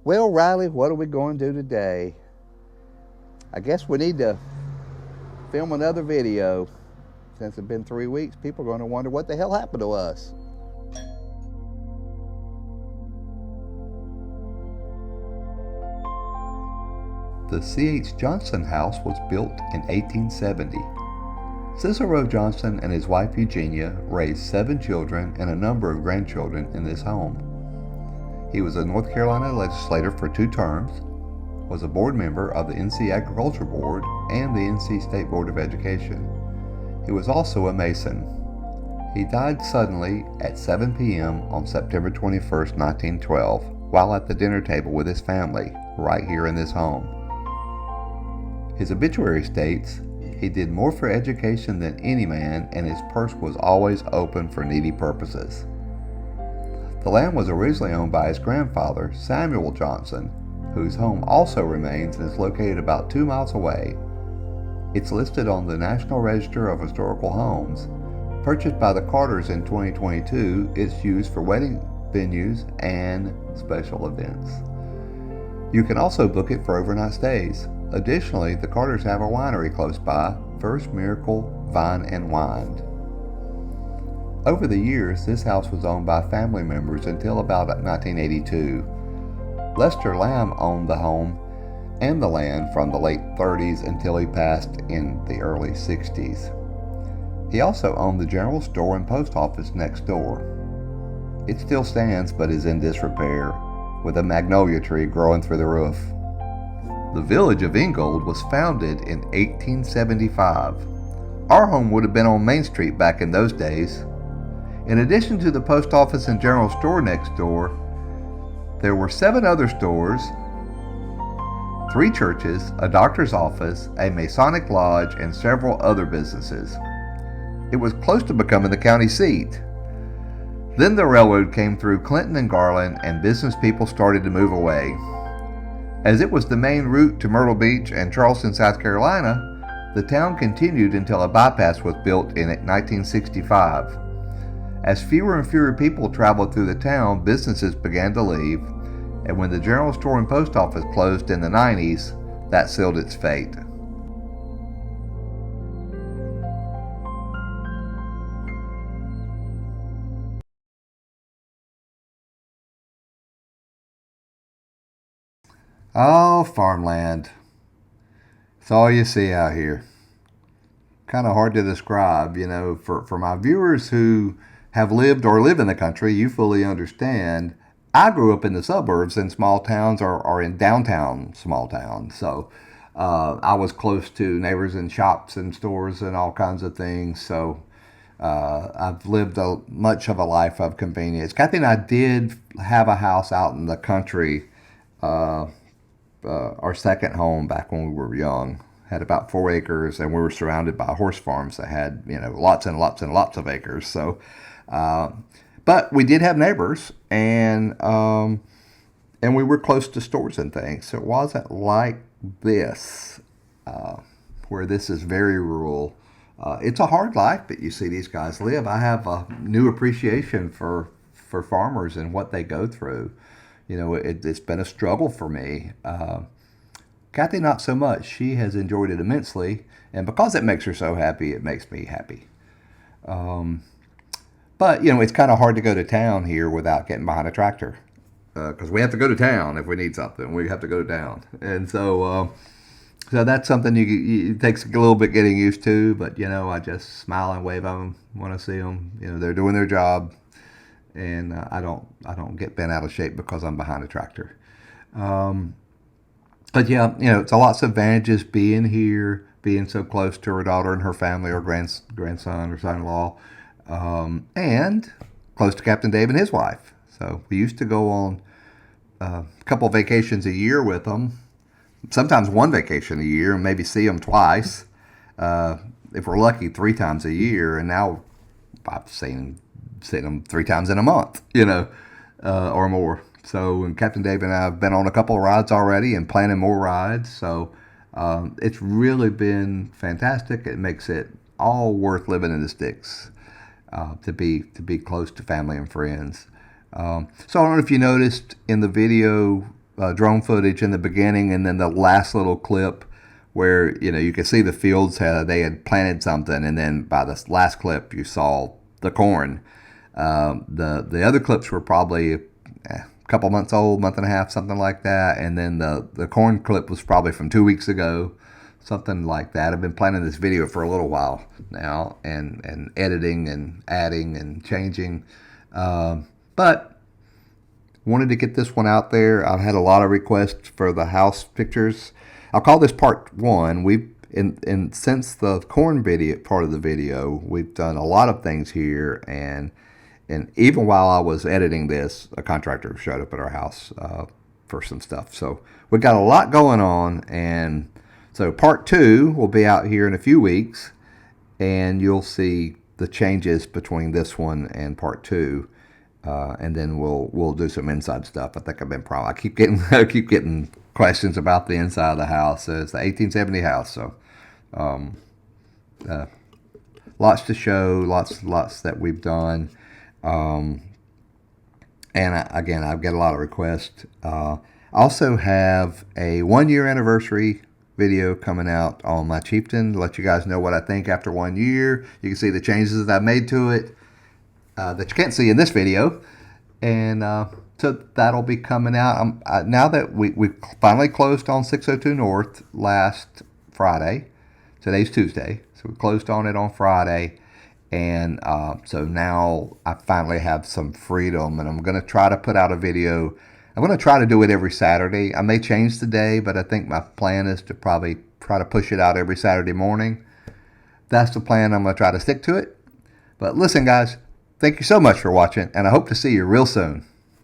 Well, Riley, what are we going to do today? I guess we need to film another video. Since it's been 3 weeks, people are going to wonder what the hell happened to us. The C.H. Johnson house was built in 1870. Cicero Johnson and his wife Eugenia raised 7 children and a number of grandchildren in this home. He was a North Carolina legislator for 2 terms, was a board member of the NC Agriculture Board and the NC State Board of Education. He was also a Mason. He died suddenly at 7 p.m. on September 21, 1912, while at the dinner table with his family, right here in this home. His obituary states, "He did more for education than any man, and his purse was always open for needy purposes." The land was originally owned by his grandfather, Samuel Johnson, whose home also remains and is located about 2 miles away. It's listed on the National Register of Historical Homes. Purchased by the Carters in 2022, it's used for wedding venues and special events. You can also book it for overnight stays. Additionally, the Carters have a winery close by, First Miracle Vine and Wine. Over the years, this house was owned by family members until about 1982. Lester Lamb owned the home and the land from the late 30s until he passed in the early 60s. He also owned the general store and post office next door. It still stands but is in disrepair, with a magnolia tree growing through the roof. The village of Ingold was founded in 1875. Our home would have been on Main Street back in those days. In addition to the post office and general store next door, there were 7 other stores, 3 churches, a doctor's office, a Masonic lodge, and several other businesses. It was close to becoming the county seat. Then the railroad came through Clinton and Garland, and business people started to move away. As it was the main route to Myrtle Beach and Charleston, South Carolina, the town continued until a bypass was built in 1965. As fewer and fewer people traveled through the town, businesses began to leave, and when the general store and post office closed in the 90s, that sealed its fate. Oh, farmland. It's all you see out here. Kind of hard to describe, for my viewers who have lived or live in the country, you fully understand. I grew up in the suburbs in small towns or in downtown small towns. So I was close to neighbors and shops and stores and all kinds of things. So I've lived much of a life of convenience. Kathy and I did have a house out in the country, our second home back when we were young. Had about 4 acres, and we were surrounded by horse farms that had, lots and lots and lots of acres. So, but we did have neighbors, and we were close to stores and things. So it wasn't like this, where this is very rural. It's a hard life that you see these guys live. I have a new appreciation for farmers and what they go through. It's been a struggle for me. Kathy, not so much. She has enjoyed it immensely, and because it makes her so happy, it makes me happy. But, it's kind of hard to go to town here without getting behind a tractor, because we have to go to town if we need something. We have to go to town. And so that's something it takes a little bit getting used to, but, I just smile and wave at them when I see them. They're doing their job, and I don't get bent out of shape because I'm behind a tractor. But yeah, it's a lots of advantages being here, being so close to her daughter and her family, or grandson or son-in-law, and close to Captain Dave and his wife. So we used to go on a couple vacations a year with them, sometimes 1 vacation a year, and maybe see them twice. If we're lucky, 3 times a year. And now I've seen them 3 times in a month, or more. So, and Captain Dave and I have been on a couple of rides already and planning more rides. So it's really been fantastic. It makes it all worth living in the sticks, to be close to family and friends. So I don't know if you noticed in the video drone footage in the beginning, and then the last little clip where you could see the fields they had planted something, and then by this last clip you saw the corn. The other clips were probably a couple months old, month and a half, something like that, and then the corn clip was probably from 2 weeks ago, something like that. I've been planning this video for a little while now, and editing and adding and changing, but wanted to get this one out there. I've had a lot of requests for the house pictures. I'll call this part 1. Since the corn video part of the video, we've done a lot of things here, and even while I was editing this, a contractor showed up at our house for some stuff. So we've got a lot going on, and so part 2 will be out here in a few weeks, and you'll see the changes between this one and part 2. And then we'll do some inside stuff. I think I keep getting questions about the inside of the house. It's the 1870 house, so lots to show, lots that we've done. And again, I've got a lot of requests. I also have a 1-year anniversary video coming out on my Chieftain to let you guys know what I think after 1 year. You can see the changes that I made to it that you can't see in this video, and so that'll be coming out. Now that we finally closed on 602 North last Friday, today's Tuesday, so we closed on it on Friday, and so now I finally have some freedom, and I'm going to try to put out a video. I'm going to try to do it every Saturday. I may change the day, but I think my plan is to probably try to push it out every Saturday morning. That's the plan. I'm going to try to stick to it. But listen, guys, thank you so much for watching, and I hope to see you real soon.